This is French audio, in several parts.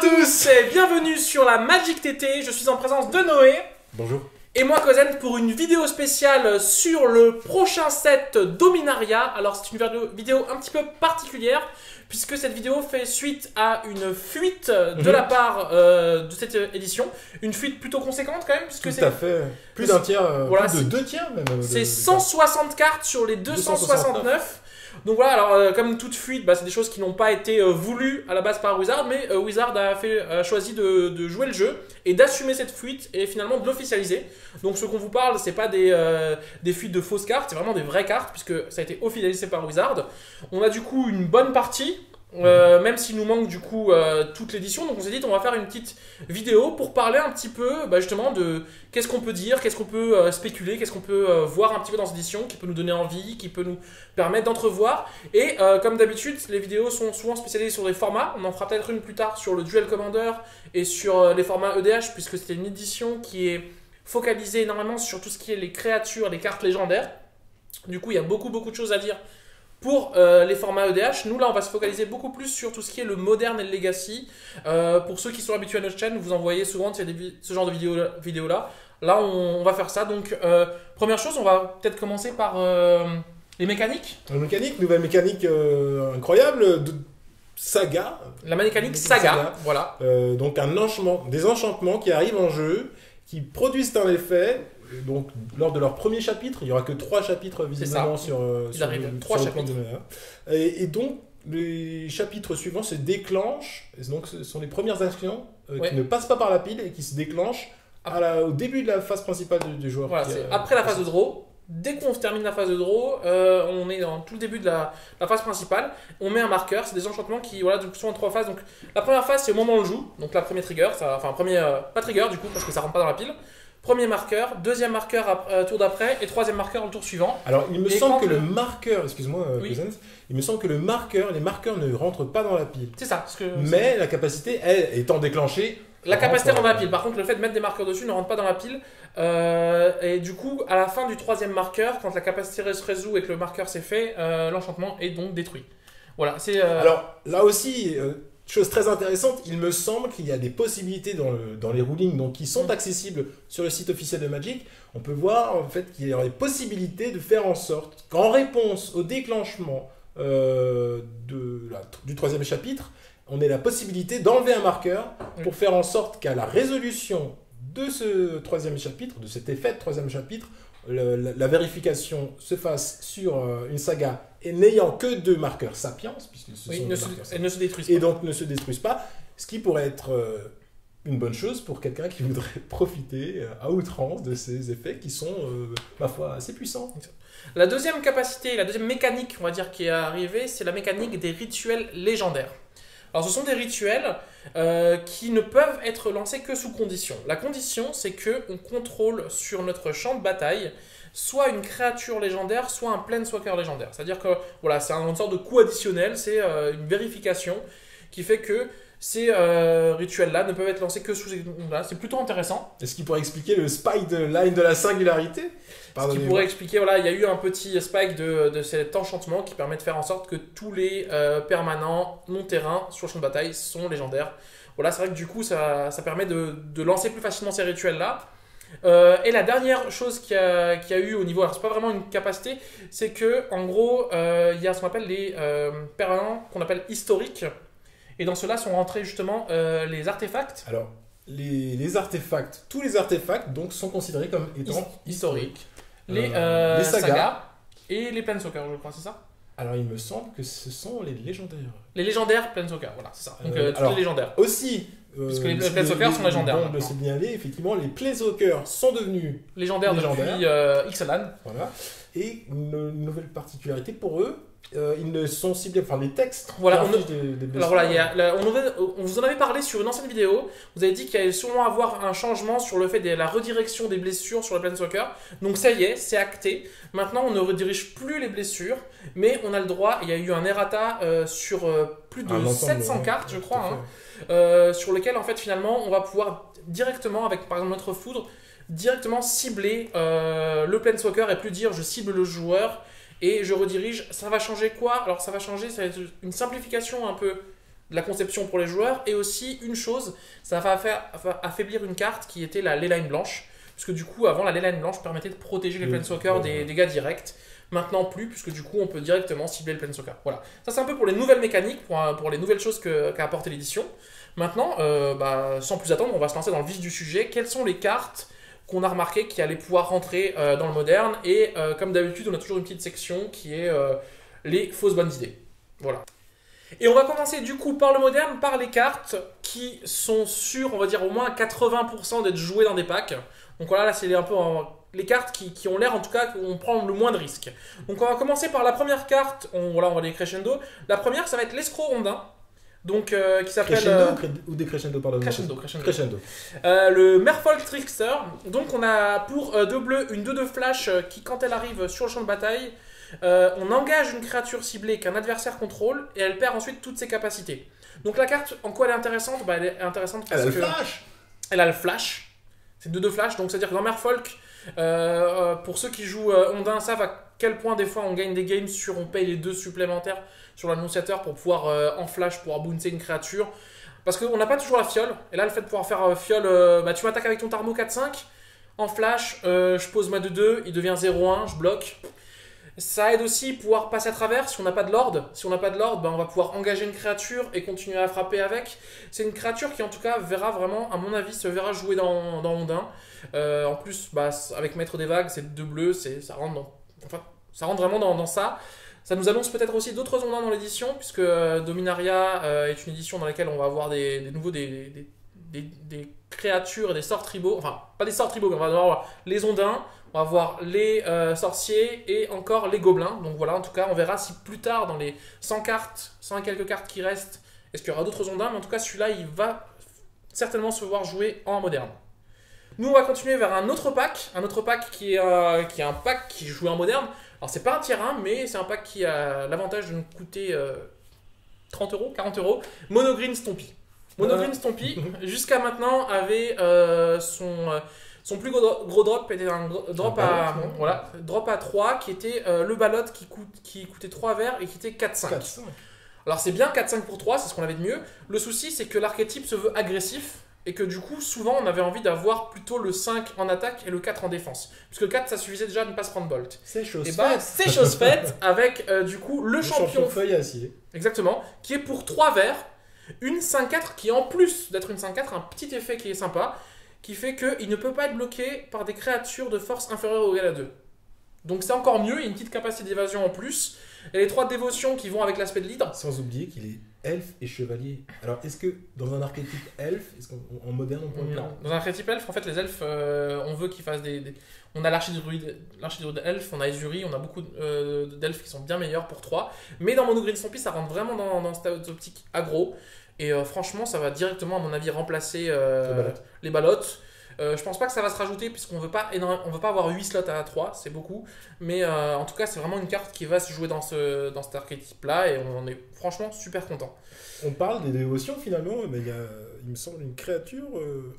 tous et bienvenue sur la Magic TT, je suis en présence de Noé. Bonjour. Et moi Kozen pour une vidéo spéciale sur le prochain set Dominaria. Alors c'est une vidéo un petit peu particulière puisque cette vidéo fait suite à une fuite de la part de cette édition. Une fuite plutôt conséquente quand même puisque tout à fait, plus d'un tiers, voilà, plus de 2 tiers même. C'est 160 cartes sur les 269. Donc voilà, alors comme toute fuite, c'est des choses qui n'ont pas été voulues à la base par Wizard, mais Wizard a choisi de jouer le jeu et d'assumer cette fuite et finalement de l'officialiser. Donc ce qu'on vous parle, c'est pas des fuites de fausses cartes, c'est vraiment des vraies cartes puisque ça a été officialisé par Wizard. On a du coup une bonne partie. Même s'il nous manque du coup toute l'édition, donc on s'est dit on va faire une petite vidéo pour parler un petit peu justement de qu'est-ce qu'on peut dire, qu'est-ce qu'on peut spéculer, qu'est-ce qu'on peut voir un petit peu dans cette édition qui peut nous donner envie, qui peut nous permettre d'entrevoir. Et comme d'habitude, les vidéos sont souvent spécialisées sur des formats. On en fera peut-être une plus tard sur le Duel Commander et sur les formats EDH puisque c'est une édition qui est focalisée énormément sur tout ce qui est les créatures, les cartes légendaires. Du coup, il y a beaucoup de choses à dire pour les formats EDH. Nous là on va se focaliser beaucoup plus sur tout ce qui est le moderne et le legacy. Pour ceux qui sont habitués à notre chaîne, vous en voyez souvent ce genre de vidéos là. Là on va faire ça. Donc première chose, on va peut-être commencer par les mécaniques. Nouvelle mécanique incroyable de Saga. La mécanique Saga. Voilà. Donc des enchantements qui arrivent en jeu, qui produisent un effet. Donc, lors de leur premier chapitre, il n'y aura que 3 chapitres visiblement sur le plan de Dominaria. Et donc, les chapitres suivants se déclenchent. Donc, ce sont les premières actions qui ne passent pas par la pile et qui se déclenchent au début de la phase principale du joueur. Voilà, c'est après la phase de draw. Dès qu'on termine la phase de draw, on est dans tout le début de la phase principale. On met un marqueur, c'est des enchantements qui sont en 3 phases. Donc, la première phase, c'est au moment où on le joue. Donc, la première trigger, pas trigger du coup, parce que ça rentre pas dans la pile. Premier marqueur, deuxième marqueur tour d'après et troisième marqueur au tour suivant. Alors il me semble que le marqueur, excuse-moi, il me semble que les marqueurs ne rentrent pas dans la pile. C'est ça. Mais la capacité, elle, étant déclenchée. La capacité rentre dans la pile. Par contre, le fait de mettre des marqueurs dessus ne rentre pas dans la pile. Et du coup, à la fin du troisième marqueur, quand la capacité se résout et que le marqueur s'est fait, l'enchantement est donc détruit. Voilà. Alors là aussi. Chose très intéressante, il me semble qu'il y a des possibilités dans les rulings qui sont accessibles sur le site officiel de Magic. On peut voir en fait qu'il y aurait possibilité de faire en sorte qu'en réponse au déclenchement du 3e chapitre, on ait la possibilité d'enlever un marqueur pour faire en sorte qu'à la résolution de ce 3e chapitre, de cet effet de 3e chapitre, la vérification se fasse sur une saga et n'ayant que 2 marqueurs sapiens, puisque ne se détruisent pas. Et donc ne se détruisent pas, ce qui pourrait être une bonne chose pour quelqu'un qui voudrait profiter à outrance de ces effets qui sont, ma foi, assez puissants. La deuxième capacité, la deuxième mécanique, on va dire, qui est arrivée, c'est la mécanique des rituels légendaires. Alors ce sont des rituels qui ne peuvent être lancés que sous condition. La condition, c'est qu'on contrôle sur notre champ de bataille soit une créature légendaire, soit un planeswalker légendaire. C'est-à-dire que voilà, c'est une sorte de coût additionnel, c'est une vérification qui fait que ces rituels-là ne peuvent être lancés que sous... Voilà, c'est plutôt intéressant. Est-ce qu'il pourrait expliquer le spike de line de la singularité? Ce qui pourrait expliquer, voilà, il y a eu un petit spike de cet enchantement qui permet de faire en sorte que tous les permanents non-terrain sur le champ de bataille sont légendaires. Voilà, c'est vrai que du coup, ça permet de lancer plus facilement ces rituels-là. Et la dernière chose qu'il y a eu au niveau, alors c'est pas vraiment une capacité, c'est que en gros, il y a ce qu'on appelle les permanents qu'on appelle historiques. Et dans cela sont rentrés justement les artefacts. Alors, les artefacts, tous les artefacts donc, sont considérés comme étant historiques. Les sagas et les planeswalkers, je crois, c'est ça? Alors, il me semble que ce sont les légendaires. Les légendaires planeswalkers, voilà, c'est ça. Donc, tous les légendaires. Aussi, puisque les planeswalkers sont légendaires. Bon de signaler, effectivement, les planeswalkers sont devenus légendaires depuis Ixalan. Voilà. Et une nouvelle particularité pour eux, ils ne sont ciblés, enfin les textes. Voilà, alors voilà, on vous en avait parlé sur une ancienne vidéo. Vous avez dit qu'il allait sûrement avoir un changement sur le fait de la redirection des blessures sur le Planeswalker. Donc ça y est, c'est acté. Maintenant, on ne redirige plus les blessures, mais on a le droit. Il y a eu un errata sur plus de 700 cartes, je crois, sur lequel en fait finalement on va pouvoir directement avec par exemple notre foudre directement cibler le Planeswalker et plus dire je cible le joueur. Et je redirige, ça va changer quoi? Alors ça va changer, ça va être une simplification un peu de la conception pour les joueurs. Et aussi, une chose, ça va affaiblir une carte qui était la leyline blanche. Puisque du coup, avant, la leyline blanche permettait de protéger les Planeswalkers des dégâts directs. Maintenant plus, puisque du coup on peut directement cibler le Planeswalker. Voilà. Ça c'est un peu pour les nouvelles mécaniques, pour les nouvelles choses qu'a apporté l'édition. Maintenant, sans plus attendre, on va se lancer dans le vif du sujet. Quelles sont les cartes qu'on a remarqué qui allaient pouvoir rentrer dans le moderne? Et comme d'habitude, on a toujours une petite section qui est les fausses bonnes idées. Voilà. Et on va commencer du coup par le moderne, par les cartes qui sont sûres, on va dire au moins 80% d'être jouées dans des packs. Donc voilà, là c'est un peu les cartes qui ont l'air en tout cas qu'on prend le moins de risques. Donc on va commencer par la première carte, on va les crescendo. La première ça va être l'escroc rondin. Donc, qui s'appelle... Crescendo ou décrescendo, pardon. Crescendo. Le Merfolk Trickster. Donc on a pour 2 bleus une 2/2 flash qui quand elle arrive sur le champ de bataille, on engage une créature ciblée qu'un adversaire contrôle et elle perd ensuite toutes ses capacités. Donc la carte, en quoi elle est intéressante? Elle est intéressante parce que... Elle a le flash. C'est 2/2 flash, donc c'est-à-dire que dans Merfolk, pour ceux qui jouent Ondin savent à quel point des fois on gagne des games on paye les 2 supplémentaires sur l'annonciateur pour pouvoir en flash pouvoir bouncer une créature. Parce qu'on n'a pas toujours la fiole. Et là le fait de pouvoir faire fiole, tu m'attaques avec ton Tarmo 4-5, en flash, je pose ma 2/2, il devient 0-1, je bloque. Ça aide aussi pouvoir passer à travers si on n'a pas de Lord. Si on n'a pas de Lord, on va pouvoir engager une créature et continuer à frapper avec. C'est une créature qui en tout cas verra vraiment, à mon avis, se verra jouer dans Ondin. En plus, avec Maître des Vagues, c'est 2 bleus, ça rentre vraiment dans ça. Ça nous annonce peut-être aussi d'autres Ondins dans l'édition, puisque Dominaria est une édition dans laquelle on va avoir des créatures et des sorts tribaux. Enfin, pas des sorts tribaux, mais on va avoir les Ondins. On va voir les sorciers et encore les gobelins. Donc voilà, en tout cas, on verra si plus tard, dans les 100 et quelques cartes qui restent, est-ce qu'il y aura d'autres Ondins. Mais en tout cas, celui-là, il va certainement se voir jouer en moderne. Nous, on va continuer vers un autre pack qui est un pack qui joue en moderne. Alors, c'est pas un tier 1, mais c'est un pack qui a l'avantage de nous coûter 30 €, 40 €. Mono Green Stompy. Mono Green Stompy, jusqu'à maintenant, avait son plus gros drop était un drop à 3 qui était le ballot qui coûtait 3 verts et qui était 4-5. Alors c'est bien 4-5 pour 3, c'est ce qu'on avait de mieux. Le souci c'est que l'archétype se veut agressif et que du coup souvent on avait envie d'avoir plutôt le 5 en attaque et le 4 en défense. Puisque le 4 ça suffisait déjà de ne pas se prendre bolt. C'est chose faite. C'est chose faite avec du coup le champion feuille à acier. Exactement, qui est pour 3 verts, une 5-4 qui en plus d'être une 5-4 un petit effet qui est sympa. Qui fait qu'il ne peut pas être bloqué par des créatures de force inférieure ou égale à 2. Donc c'est encore mieux, il y a une petite capacité d'évasion en plus. Il y a les 3 dévotions qui vont avec l'aspect de l'hydre. Sans oublier qu'il est elfe et chevalier. Alors est-ce que dans un archétype elfe, est-ce qu'en moderne on peut le Non, dans un archétype elfe, en fait les elfes, on veut qu'ils fassent On a l'archidruide elfe, on a Ezuri, on a beaucoup d'elfes qui sont bien meilleurs pour 3. Mais dans Mono Green Stompy, ça rentre vraiment dans cette optique aggro. Et franchement, ça va directement, à mon avis, remplacer les ballottes. Je pense pas que ça va se rajouter, puisqu'on veut pas avoir 8 slots à 3, c'est beaucoup. Mais en tout cas, c'est vraiment une carte qui va se jouer dans cet archétype-là, et on est franchement super content. On parle des dévotions finalement, mais il me semble une créature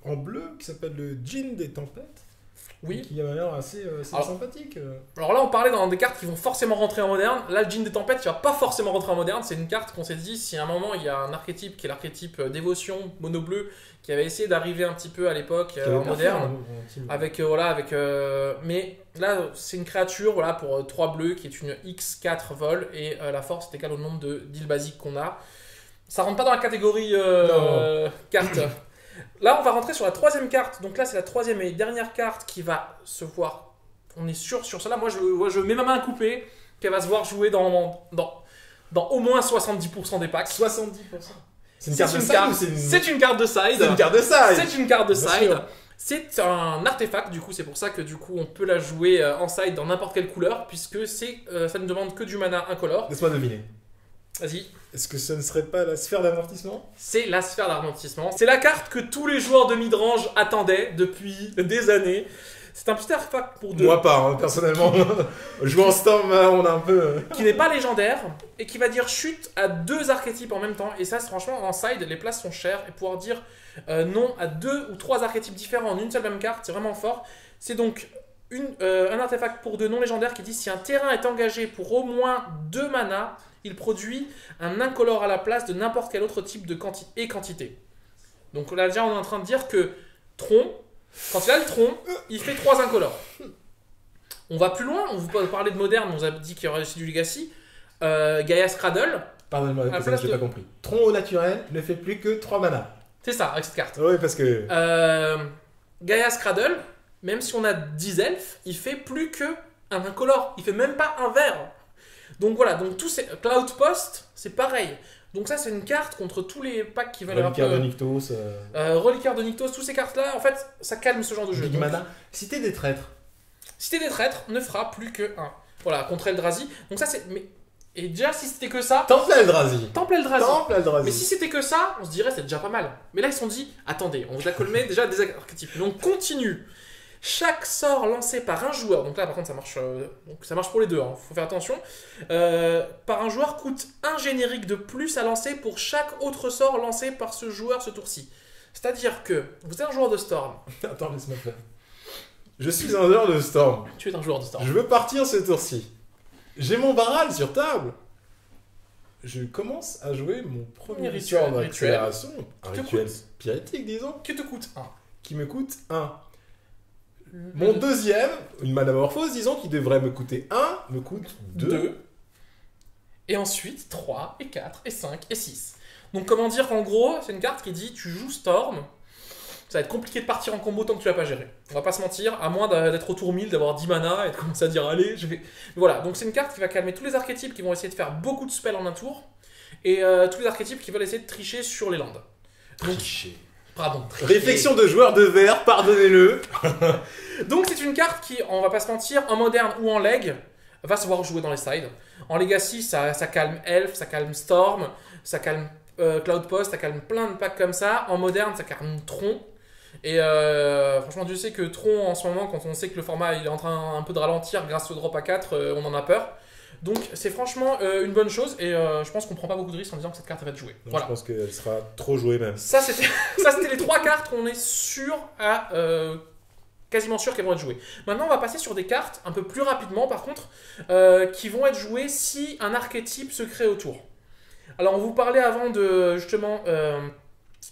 en bleu qui s'appelle le Djinn des Tempêtes. Oui. Qui a l'air assez sympathique. Alors là, on parlait dans des cartes qui vont forcément rentrer en moderne. Là, le Djinn des Tempêtes, il va pas forcément rentrer en moderne. C'est une carte qu'on s'est dit, si à un moment il y a un archétype qui est l'archétype dévotion mono bleu, qui avait essayé d'arriver un petit peu à l'époque en moderne. Mais là, c'est une créature pour 3 bleus qui est une X4 vol et la force est égale au nombre d'îles basiques qu'on a. Ça rentre pas dans la catégorie carte. Là, on va rentrer sur la 3e carte. Donc là, c'est la 3e et dernière carte qui va se voir. On est sûr sur cela. Moi, je mets ma main à couper qu'elle va se voir jouer dans au moins 70% des packs. 70%. C'est une carte de side. C'est une carte de side. C'est une carte de side. C'est un artefact, du coup, c'est pour ça que du coup on peut la jouer en side dans n'importe quelle couleur, puisque ça ne demande que du mana incolore. Laisse-moi deviner. Vas-y. Est-ce que ce ne serait pas la sphère d'amortissement ? C'est la sphère d'amortissement. C'est la carte que tous les joueurs de midrange attendaient depuis des années. C'est un petit artefact pour 2. Moi pas, personnellement. Jouer en Storm, on a un peu... qui n'est pas légendaire et qui va dire chute à 2 archétypes en même temps. Et ça, franchement, en side, les places sont chères. Et pouvoir dire non à 2 ou 3 archétypes différents en une seule même carte, c'est vraiment fort. C'est donc un artefact pour 2 non légendaire qui dit si un terrain est engagé pour au moins 2 mana, il produit un incolore à la place de n'importe quel autre type de quantité. Donc là déjà on est en train de dire que Tron, quand il a le Tron, il fait 3 incolores. On va plus loin, on vous parlait de moderne, on vous a dit qu'il y aurait aussi du Legacy. Gaïa's Cradle. Pardonnez-moi, je n'ai pas compris. Tron au naturel ne fait plus que 3 mana. C'est ça, avec cette carte. Oui, parce que... Gaïa's Cradle, même si on a 10 elfes, il fait plus que un incolore. Il fait même pas un vert. Donc voilà, donc tous ces... Cloud Post, c'est pareil. Donc ça, c'est une carte contre tous les packs qui veulent... Reliquaire de Nykthos. Reliquaire de Nykthos, tous ces cartes-là, en fait, ça calme ce genre de jeu. Big mana. Cité des traîtres. Cité des traîtres ne fera plus que 1. Voilà, contre Eldrazi. Donc ça, c'est... Et déjà, si c'était que ça... Temple Eldrazi. Temple Eldrazi. Mais si c'était que ça, on se dirait c'est déjà pas mal. Mais là, ils se sont dit, attendez, on vous a colmé déjà des archétypes. Donc continue. Chaque sort lancé par un joueur, donc là par contre ça marche pour les deux, faut faire attention, par un joueur coûte un générique de plus à lancer pour chaque autre sort lancé par ce joueur ce tour-ci. C'est-à-dire que vous êtes un joueur de Storm. Attends, laisse-moi faire. Je suis un joueur de Storm. Tu es un joueur de Storm. Je veux partir ce tour-ci. J'ai mon Baral sur table. Je commence à jouer mon premier rituel de récupération. Un rituel pyrétique, disons. Qui te coûte 1. Qui me coûte 1. Mon deuxième, une Manamorphose, disons, qui devrait me coûter 1, me coûte 2. Et ensuite 3, et 4, et 5, et 6. Donc comment dire qu'en gros, c'est une carte qui dit tu joues Storm. Ça va être compliqué de partir en combo tant que tu l'as pas géré. On va pas se mentir, à moins d'être au tour 1000, d'avoir 10 mana et de commencer à dire allez, je vais... Voilà, donc c'est une carte qui va calmer tous les archétypes qui vont essayer de faire beaucoup de spells en un tour. Et tous les archétypes qui veulent essayer de tricher sur les landes. Tricher. Pardon. Réflexion de joueur de vert, pardonnez-le. Donc c'est une carte qui, on va pas se mentir, en moderne ou en leg, va savoir jouer dans les sides. En legacy, ça calme Elf, ça calme Storm, ça calme Cloud Post, ça calme plein de packs comme ça. En moderne, ça calme Tron. Et franchement, Dieu sait que Tron, en ce moment, quand on sait que le format il est en train un peu de ralentir grâce au drop à 4, on en a peur. Donc c'est franchement une bonne chose et je pense qu'on prend pas beaucoup de risques en disant que cette carte va être jouée. Non, voilà. Je pense qu'elle sera trop jouée même. Ça c'était les 3 cartes qu'on est sûr à... quasiment sûr qu'elles vont être jouées. Maintenant, on va passer sur des cartes un peu plus rapidement, par contre, qui vont être jouées si un archétype se crée autour. Alors, on vous parlait avant de, justement,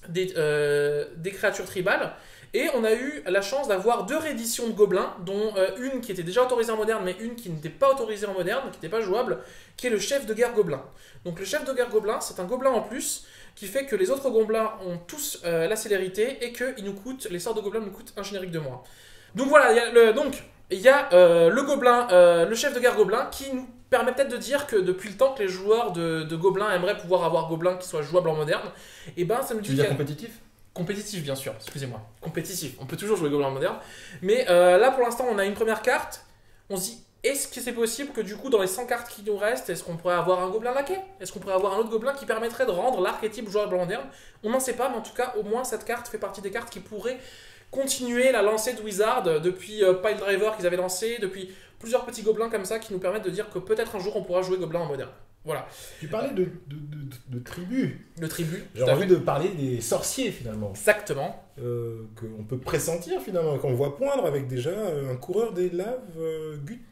des créatures tribales, et on a eu la chance d'avoir 2 rééditions de gobelins, dont une qui était déjà autorisée en moderne, mais une qui n'était pas autorisée en moderne, qui n'était pas jouable, qui est le chef de guerre gobelin. Donc, le chef de guerre gobelin, c'est un gobelin en plus, qui fait que les autres gobelins ont tous la célérité, et que les sorts de gobelins nous coûtent un générique de moins. Donc voilà, il y a le gobelin, le chef de guerre gobelin, qui nous permet peut-être de dire que depuis le temps que les joueurs de gobelins aimeraient pouvoir avoir gobelins qui soient jouables en moderne, et ben ça nous dit... Tu veux dire compétitif ? Compétitif, bien sûr, excusez-moi. Compétitif, on peut toujours jouer gobelins en moderne. Mais là, pour l'instant, on a une première carte. On se dit, est-ce que c'est possible que du coup, dans les 100 cartes qui nous restent, est-ce qu'on pourrait avoir un gobelin laquais ? Est-ce qu'on pourrait avoir un autre gobelin qui permettrait de rendre l'archétype jouable en moderne ? On n'en sait pas, mais en tout cas, au moins, cette carte fait partie des cartes qui pourraient continuer la lancée de Wizard depuis Pile Driver qu'ils avaient lancé, depuis plusieurs petits gobelins comme ça qui nous permettent de dire que peut-être un jour on pourra jouer gobelin en moderne. Voilà. Tu parlais de tribus. De tribus. J'ai envie de parler des sorciers finalement. Exactement. Qu'on peut pressentir finalement, qu'on voit poindre avec déjà un coureur des laves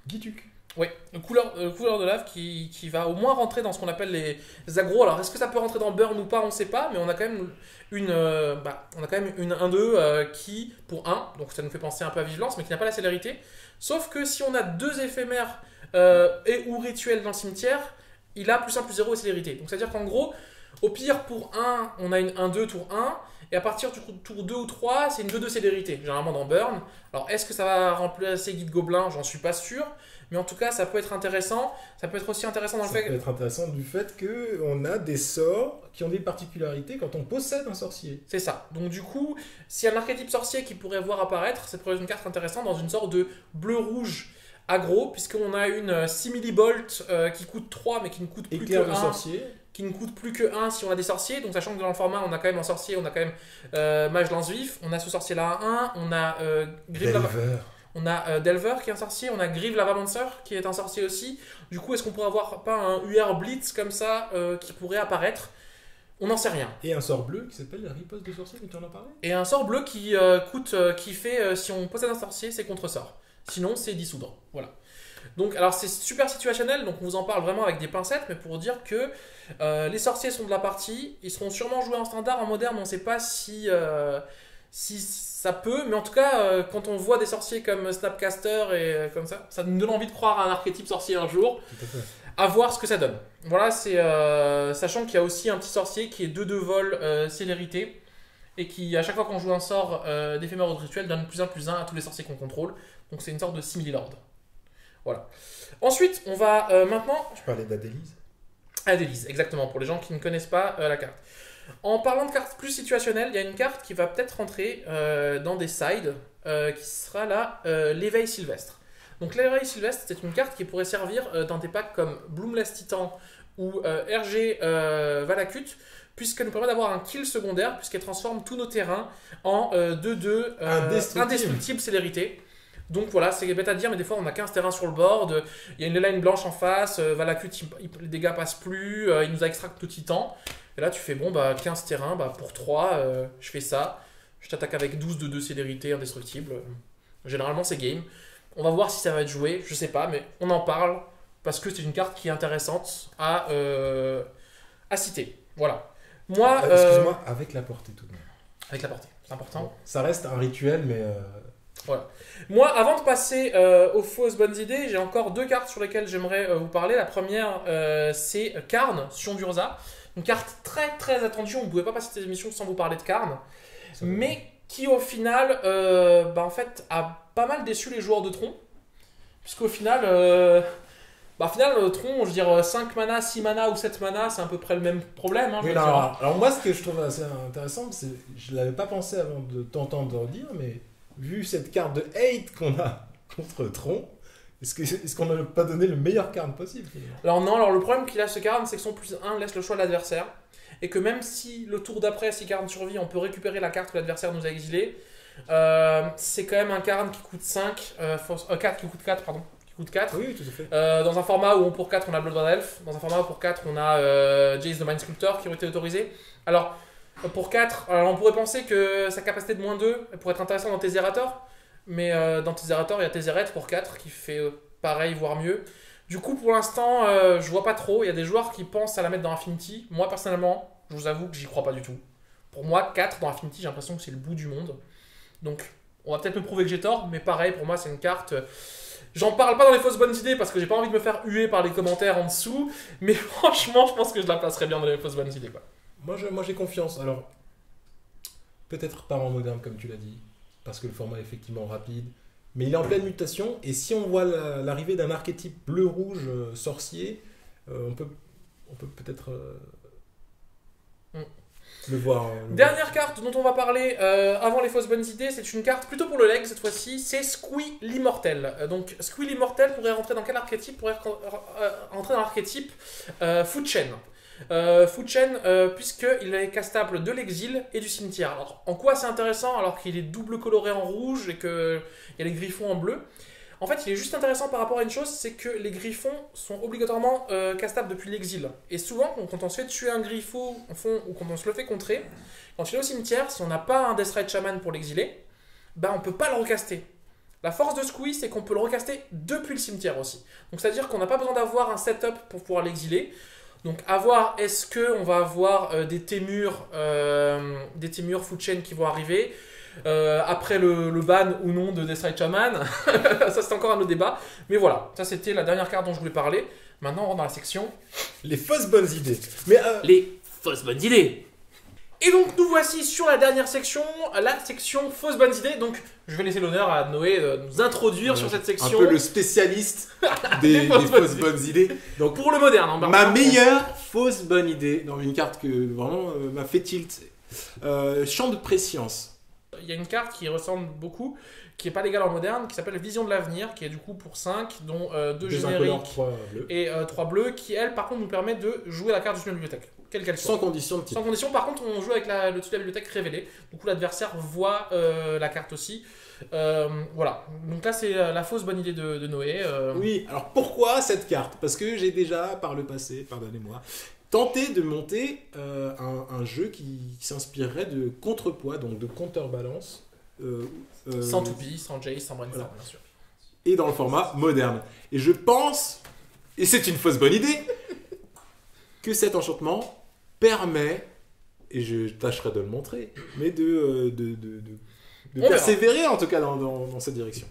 Gituk. Oui, le couleur de lave qui va au moins rentrer dans ce qu'on appelle les agros. Alors est-ce que ça peut rentrer dans Burn ou pas, on ne sait pas, mais on a quand même une 1-2 qui, pour 1, donc ça nous fait penser un peu à Vigilance, mais qui n'a pas la célérité. Sauf que si on a 2 éphémères ou rituels dans le cimetière, il a +1/+0 et célérité. Donc c'est-à-dire qu'en gros, au pire pour 1, on a une 1-2 tour 1, et à partir du tour 2 ou 3, c'est une 2-2 célérité, généralement dans Burn. Alors est-ce que ça va remplacer Guide Gobelin ? J'en suis pas sûr. Mais en tout cas, ça peut être intéressant. Ça peut être aussi intéressant dans le fait... Ça peut être intéressant du fait qu'on a des sorts qui ont des particularités quand on possède un sorcier. C'est ça. Donc du coup, s'il y a un archétype sorcier qui pourrait voir apparaître, ça pourrait être une carte intéressante dans une sorte de bleu-rouge aggro, puisqu'on a une Simili-Bolt qui coûte 3, mais qui ne coûte plus que 1. Sorcier. Qui ne coûte plus que 1 si on a des sorciers. Donc sachant que dans le format, on a quand même un sorcier, on a quand même Mage Lance-Vif, on a ce sorcier-là à 1, on a Delver. On a Delver qui est un sorcier, on a Grieve Lavamancer qui est un sorcier aussi. Du coup, est-ce qu'on pourrait avoir pas un UR Blitz comme ça qui pourrait apparaître ? On n'en sait rien. Et un sort bleu qui s'appelle la riposte de sorcier, mais tu en as parlé ? Et un sort bleu qui fait, si on possède un sorcier, c'est contre-sort. Sinon, c'est dissoudre. Voilà. Donc, alors c'est super situationnel, donc on vous en parle vraiment avec des pincettes, mais pour dire que les sorciers sont de la partie, ils seront sûrement joués en standard, en moderne, on ne sait pas si ça peut, mais en tout cas, quand on voit des sorciers comme Snapcaster et comme ça nous donne envie de croire à un archétype sorcier un jour, à voir ce que ça donne. Voilà, c'est sachant qu'il y a aussi un petit sorcier qui est 2/2 vol célérité, et qui, à chaque fois qu'on joue un sort d'éphémère ou de rituel, donne +1/+1 à tous les sorciers qu'on contrôle, donc c'est une sorte de simili-lord. Voilà. Ensuite, on va maintenant... Je parlais d'Adélise. Adélise, exactement, pour les gens qui ne connaissent pas la carte. En parlant de cartes plus situationnelles, il y a une carte qui va peut-être rentrer dans des sides, qui sera là, l'éveil sylvestre. Donc l'éveil sylvestre, c'est une carte qui pourrait servir dans des packs comme Bloomless Titan ou RG Valakut, puisqu'elle nous permet d'avoir un kill secondaire, puisqu'elle transforme tous nos terrains en 2/2 indestructible célérité. Donc voilà, c'est bête à dire, mais des fois on a 15 terrains sur le board, il y a une line blanche en face, Valakut, les dégâts passent plus, il nous a extract tout titan. Et là tu fais bon, 15 terrains, pour 3, je fais ça, je t'attaque avec 12/2 célérité indestructible. Généralement c'est game. On va voir si ça va être joué, je sais pas, mais on en parle parce que c'est une carte qui est intéressante à citer. Voilà. Moi, excuse-moi, avec la portée tout de même. Avec la portée, c'est important. Bon, ça reste un rituel, mais... Voilà. Moi, avant de passer aux fausses bonnes idées, j'ai encore 2 cartes sur lesquelles j'aimerais vous parler. La première, c'est Karn, Sion d'Urza. Une carte très très attendue. On ne pouvait pas passer cette émission sans vous parler de Karn. Mais qui, au final, en fait, a pas mal déçu les joueurs de Tron. Puisqu'au final... Tron, je veux dire 5 mana, 6 mana ou 7 mana, c'est à peu près le même problème. Hein, oui, alors moi, ce que je trouve assez intéressant, c'est je ne l'avais pas pensé avant de t'entendre dire, mais vu cette carte de hate qu'on a contre Tron, est-ce qu'on n'a pas donné le meilleur card possible finalement ? Alors le problème qu'il a ce card, c'est que son +1 laisse le choix de l'adversaire, et que même si le tour d'après, si Karn survit, on peut récupérer la carte que l'adversaire nous a exilée, c'est quand même un Karn qui coûte 5, 4 qui coûte 4, pardon. Coûte 4. Oui, tout à fait. Dans un format où pour 4 on a Bloodborne Elf, dans un format où pour 4 on a Jace the Mind Sculptor qui ont été autorisés. Alors pour 4, on pourrait penser que sa capacité de -2 pourrait être intéressante dans Tesserator, mais dans Tesserator il y a Tezzeret pour 4 qui fait pareil voire mieux. Du coup pour l'instant je vois pas trop, il y a des joueurs qui pensent à la mettre dans Affinity. Moi personnellement je vous avoue que j'y crois pas du tout. Pour moi 4 dans Affinity j'ai l'impression que c'est le bout du monde. Donc on va peut-être me prouver que j'ai tort, mais pareil pour moi c'est une carte... J'en parle pas dans les fausses bonnes idées parce que j'ai pas envie de me faire huer par les commentaires en dessous, mais franchement, je pense que je la placerais bien dans les fausses bonnes idées, quoi. Moi j'ai confiance. Alors, peut-être pas en moderne comme tu l'as dit, parce que le format est effectivement rapide, mais il est en pleine mutation, et si on voit l'arrivée d'un archétype bleu-rouge sorcier, on peut peut-être le voir. Dernière carte dont on va parler avant les fausses bonnes idées, c'est une carte plutôt pour le leg cette fois-ci, c'est Squee l'Immortel. Donc Squee l'Immortel pourrait rentrer dans quel archétype? Pourrait rentrer dans l'archétype Food Chain. Food Chain puisqu'il est castable de l'exil et du cimetière. Alors en quoi c'est intéressant alors qu'il est double coloré en rouge et qu'il y a les griffons en bleu? En fait, il est juste intéressant par rapport à une chose, c'est que les griffons sont obligatoirement castables depuis l'exil. Et souvent, quand on se fait tuer un griffon ou quand on se le fait contrer, quand il est au cimetière, si on n'a pas un Deathrite Shaman pour l'exiler, on ne peut pas le recaster. La force de Squee, c'est qu'on peut le recaster depuis le cimetière aussi. Donc c'est-à-dire qu'on n'a pas besoin d'avoir un setup pour pouvoir l'exiler. Donc à voir, est-ce qu'on va avoir des Témurs Food Chain qui vont arriver après le ban ou non de Deathrite Shaman. Ça c'est encore un autre débat. Mais voilà, ça c'était la dernière carte dont je voulais parler. Maintenant on rentre dans la section les fausses bonnes idées. Les fausses bonnes idées. Et donc nous voici sur la dernière section, la section fausses bonnes idées. Donc je vais laisser l'honneur à Noé de nous introduire sur cette section. Un peu le spécialiste des fausses bonnes idées. Donc pour le moderne. Ma meilleure fausse bonne idée, dans une carte que vraiment m'a fait tilt, Champ de Préscience. Il y a une carte qui ressemble beaucoup, qui n'est pas légale en moderne, qui s'appelle Vision de l'avenir, qui est du coup pour 5, dont 2 génériques 3 bleus. Et 3 bleus, qui elle par contre nous permet de jouer la carte du de la bibliothèque, quelle qu'elle soit. Sans condition de type. Sans condition, par contre on joue avec le dessus de la bibliothèque révélée, du coup l'adversaire voit la carte aussi. Voilà, donc là c'est la fausse bonne idée de Noé. Oui, alors pourquoi cette carte? Parce que j'ai déjà par le passé, pardonnez-moi, tenté de monter un jeu qui s'inspirerait de contrepoids, donc de counterbalance. Sans Toupie, sans Jace, sans Brainstorm, bien sûr. et dans le format moderne. Et je pense, et c'est une fausse bonne idée, que cet enchantement permet, et je tâcherai de le montrer, mais de persévérer en tout cas dans cette direction.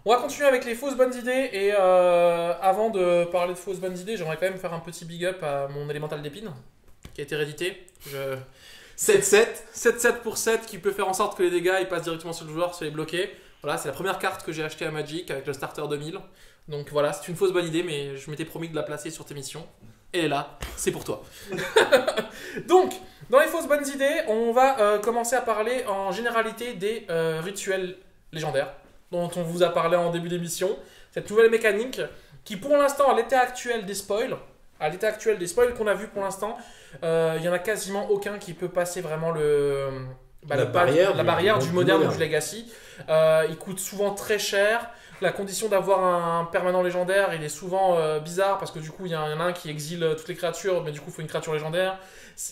On va continuer avec les fausses bonnes idées, et avant de parler de fausses bonnes idées, j'aimerais quand même faire un petit big up à mon élémental d'épine, qui a été réédité. 7-7 pour 7, qui peut faire en sorte que les dégâts ils passent directement sur le joueur, sur les bloqués. Voilà, c'est la première carte que j'ai achetée à Magic avec le starter 2000. Donc voilà, c'est une fausse bonne idée, mais je m'étais promis de la placer sur tes missions. Elle est là, c'est pour toi. Donc, dans les fausses bonnes idées, on va commencer à parler en généralité des rituels légendaires, dont on vous a parlé en début d'émission. Cette nouvelle mécanique qui, pour l'instant, à l'état actuel des spoils qu'on a vu pour l'instant, il n'y en a quasiment aucun qui peut passer vraiment la barrière du moderne ou du legacy. Il coûte souvent très cher. La condition d'avoir un permanent légendaire, il est souvent bizarre parce que du coup, il y en a un qui exile toutes les créatures, mais du coup, il faut une créature légendaire.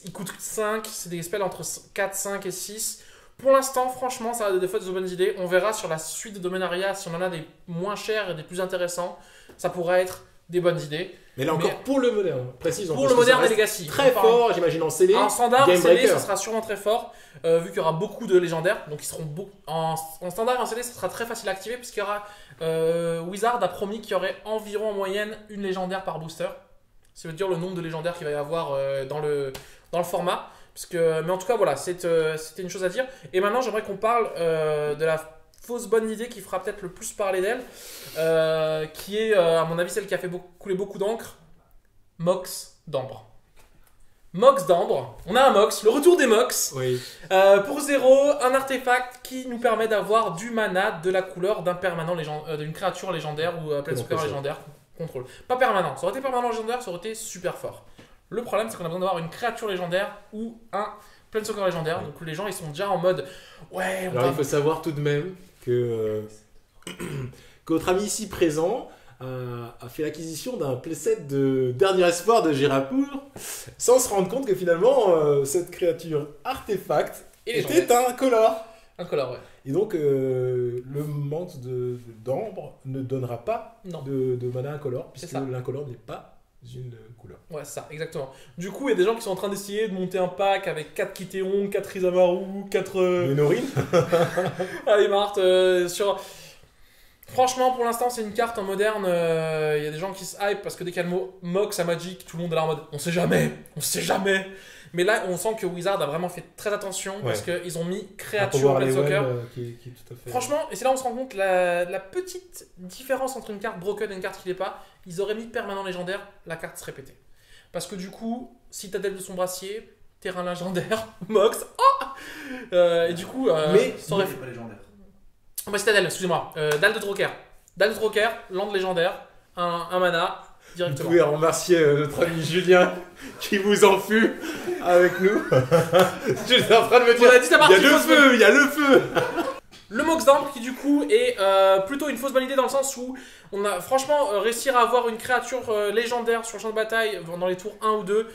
Il coûte 5, c'est des spells entre 4, 5 et 6. Pour l'instant, franchement, ça a des fausses bonnes idées. On verra sur la suite de Dominaria si on en a des moins chers et des plus intéressants. Ça pourrait être des bonnes idées. Mais là encore, pour le moderne, précisons. Pour le moderne et Legacy. Très fort, j'imagine, en scellé. En standard, scellé, ça sera sûrement très fort, vu qu'il y aura beaucoup de légendaires. Donc, ils seront en standard et en scellé, ça sera très facile à activer, puisqu'il y aura. Wizard a promis qu'il y aurait environ en moyenne une légendaire par booster. Ça veut dire le nombre de légendaires qu'il va y avoir dans le format. Mais en tout cas, voilà, c'était une chose à dire. Et maintenant, j'aimerais qu'on parle de la fausse bonne idée qui fera peut-être le plus parler d'elle, qui est, à mon avis, celle qui a fait couler beaucoup d'encre. Mox d'Ambre. Mox d'Ambre. On a un Mox, le retour des Mox. Oui. Pour 0, un artefact qui nous permet d'avoir du mana de la couleur d'un permanent d'une créature légendaire ou planeswalker légendaire. Contrôle. Pas permanent. Ça aurait été permanent légendaire, ça aurait été super fort. Le problème, c'est qu'on a besoin d'avoir une créature légendaire ou un planeswalker légendaire. Donc les gens, ils sont déjà en mode ouais. Alors il faut savoir tout de même que notre ami ici présent a fait l'acquisition d'un playset de Dernier Espoir de Girapour sans se rendre compte que finalement cette créature artefact était un color. Un color, ouais. Et donc le manque d'ambre ne donnera pas de mana incolore, puisque l'incolore n'est pas une couleur. Ouais, ça, exactement. Du coup, il y a des gens qui sont en train d'essayer de monter un pack avec 4 Kitéon, 4 Rizamaru, 4... Ménorine. Allez, Marthe, Franchement, pour l'instant, c'est une carte en moderne. Il y a des gens qui se hype parce que dès qu'il y a le mot Mox à Magic, tout le monde est là en mode on sait jamais. Mais là, on sent que Wizard a vraiment fait très attention parce qu'ils ont mis créature Planeswalker. Franchement, et c'est là où on se rend compte la petite différence entre une carte broken et une carte qui l'est pas. Ils auraient mis permanent légendaire, la carte serait pétée. Parce que du coup, si t'as Dalle de son brassier, terrain légendaire, Mox, et du coup, mais ça aurait fait pas légendaire. Bah, c'était Dalle, excusez-moi. Dalle de Troker. Land légendaire, un mana, directement. Vous pouvez remercier notre ami Julien qui vous en fut avec nous. Je suis en train de me dire, il y a le feu. Le Mox d'Ambre qui du coup est plutôt une fausse bonne idée dans le sens où on a franchement réussir à avoir une créature légendaire sur le champ de bataille dans les tours 1 ou 2.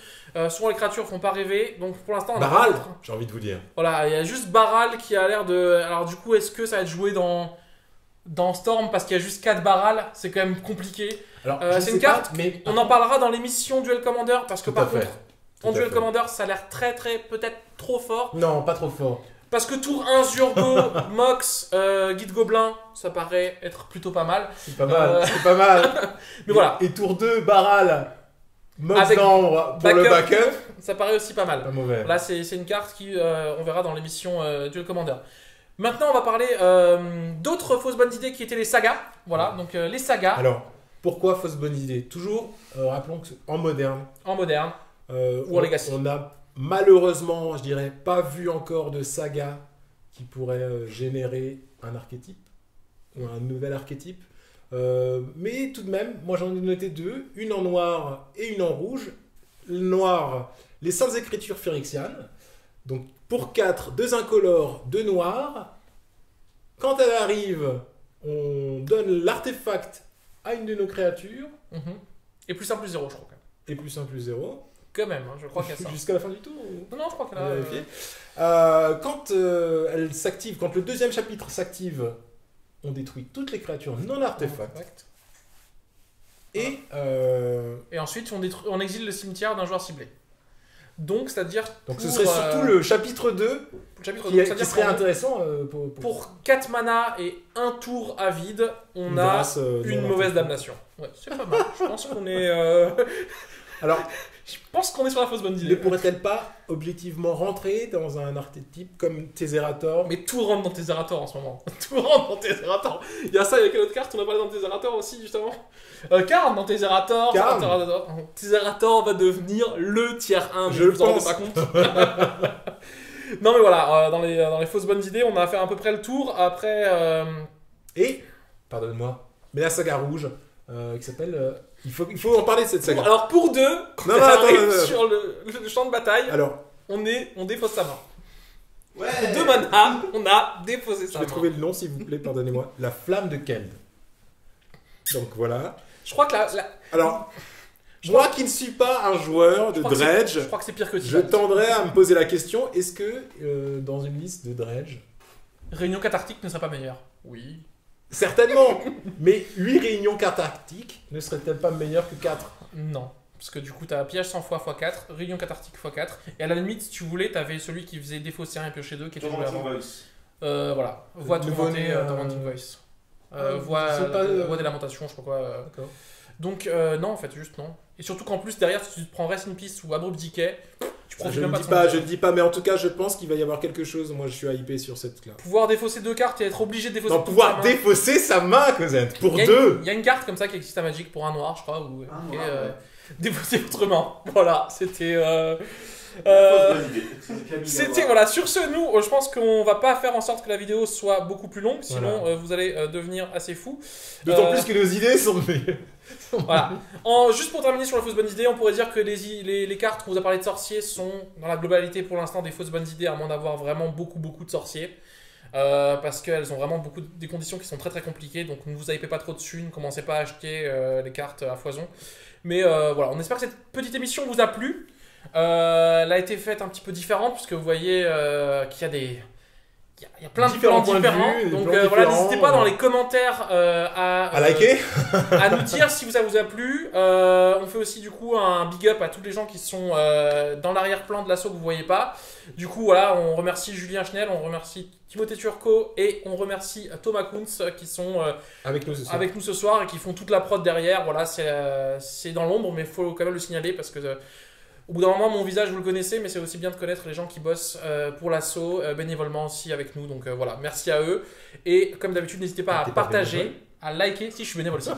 Souvent les créatures font pas rêver, donc pour l'instant Baral, j'ai envie de vous dire. Voilà, il y a juste Baral qui a l'air de... Alors du coup, est-ce que ça va être joué dans Storm parce qu'il y a juste 4 Baral? C'est quand même compliqué. C'est une carte, mais on en parlera dans l'émission Duel Commander parce que par contre, en Duel Commander, ça a l'air très peut-être trop fort. Non, pas trop fort. Parce que tour 1 Zurgo, Mox, Guide Gobelin, ça paraît être plutôt pas mal. C'est pas mal. Mais voilà. Et tour 2, Baral, Mox d'Ambre pour le backup. Ça paraît aussi pas mal. Pas mauvais. Là, c'est une carte qui, on verra dans l'émission Duel Commander. Maintenant, on va parler d'autres fausses bonnes idées qui étaient les sagas. Voilà, donc les sagas. Alors, pourquoi fausses bonnes idées? Toujours, rappelons que en moderne. Ou en Legacy. On a malheureusement, je dirais, pas vu encore de saga qui pourrait générer un archétype ou un nouvel archétype. Mais tout de même, moi j'en ai noté 2, une en noir et une en rouge. Le noir, les Saintes Écritures Phyrexianes. Donc pour 4, 2 incolores, 2 noirs. Quand elle arrive, on donne l'artefact à une de nos créatures. Et plus 1 plus 0, je crois. Et plus 1 plus 0. Quand même, je crois qu'il y a ça. Jusqu'à la fin du tour Non, je crois qu'elle a... Quand elle s'active, quand le deuxième chapitre s'active, on détruit toutes les créatures non artefacts. Et ensuite, on exile le cimetière d'un joueur ciblé. Donc, c'est-à-dire... Donc, ce serait surtout le chapitre 2 qui serait intéressant pour 4 mana et 1 tour à vide, on a une mauvaise damnation. Ouais, c'est pas mal. Je pense qu'on est... Alors, je pense qu'on est sur la fausse bonne idée. Ne pourrait-elle pas objectivement rentrer dans un archétype comme Tesserator? Mais tout rentre dans Tesserator en ce moment. Tout rentre dans Tesserator. Il y a ça avec une autre carte, on a parlé dans Tesserator aussi, justement. Karn dans Tesserator. Tesserator va devenir le tier 1, je vous en rends pas compte. Non mais voilà, dans les fausses bonnes idées, on a fait à peu près le tour. Après... Et, pardonne-moi, mais la saga rouge, qui s'appelle... Il faut en parler de cette saga. Alors pour 2, quand on arrive sur le champ de bataille, alors, on défausse sa main. Ouais. Pour 2 mana, on a défaussé sa main. Je vais trouver le nom s'il vous plaît, pardonnez-moi. La flamme de Keld. Donc voilà. Je crois que Alors, moi qui ne suis pas un joueur de Dredge, je crois que c'est pire que je tendrais à me poser la question, est-ce que dans une liste de Dredge... Réunion cathartique ne serait pas meilleure? Oui. Certainement. Mais 8 réunions cathartiques ne seraient-elles pas meilleures que 4? Non. Parce que du coup, t'as piège 100 fois x4, réunion cathartique x4. Et à la limite, si tu voulais, t'avais celui qui faisait défausser 1 et piocher 2 qui était joué avant. Voilà. Voix tourmentée, Tormenting Voice. Voix des lamentations, je sais pas quoi. D'accord. Donc, non, en fait, juste non. Et surtout qu'en plus, derrière, si tu te prends Rest in Peace ou Abrupt Decay, tu profites même pas de je ne dis pas, mais en tout cas, je pense qu'il va y avoir quelque chose. Moi, je suis hypé sur cette classe. Pouvoir défausser 2 cartes et être obligé de défausser. Non, pouvoir défausser sa main, Cosette, pour 2. Il y a une carte comme ça qui existe à Magic pour un noir, je crois, où défausser votre main. Voilà, c'était. C'était voilà, sur ce, nous, je pense qu'on va pas faire en sorte que la vidéo soit beaucoup plus longue, sinon vous allez devenir assez fou. D'autant plus que nos idées sont voilà. Juste pour terminer sur la fausse bonne idée, on pourrait dire que les cartes qu'on vous a parlé de sorciers sont dans la globalité pour l'instant des fausses bonnes idées, à moins d'avoir vraiment beaucoup de sorciers. Parce qu'elles ont vraiment des conditions qui sont très très compliquées, donc ne vous hypez pas trop dessus, ne commencez pas à acheter les cartes à foison. Mais voilà, on espère que cette petite émission vous a plu. Elle a été faite un petit peu différente puisque vous voyez qu'il y a plein de plans différents. Donc voilà, n'hésitez pas dans les commentaires à liker, à nous dire si ça vous a plu. On fait aussi du coup un big up à tous les gens qui sont dans l'arrière-plan de l'assaut que vous voyez pas. Du coup voilà, on remercie Julien Schnell, on remercie Timothée Turcot et on remercie Thomas Kuntz qui sont avec nous ce soir et qui font toute la prod derrière. Voilà, c'est dans l'ombre mais il faut quand même le signaler parce que au bout d'un moment, mon visage, vous le connaissez, mais c'est aussi bien de connaître les gens qui bossent pour l'assaut, bénévolement aussi avec nous. Donc voilà, merci à eux. Et comme d'habitude, n'hésitez pas à partager, à liker, si je suis bénévole aussi,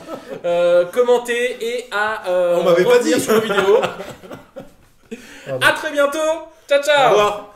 commenter et à revenir sur nos vidéos. À très bientôt. Ciao, ciao. Au revoir.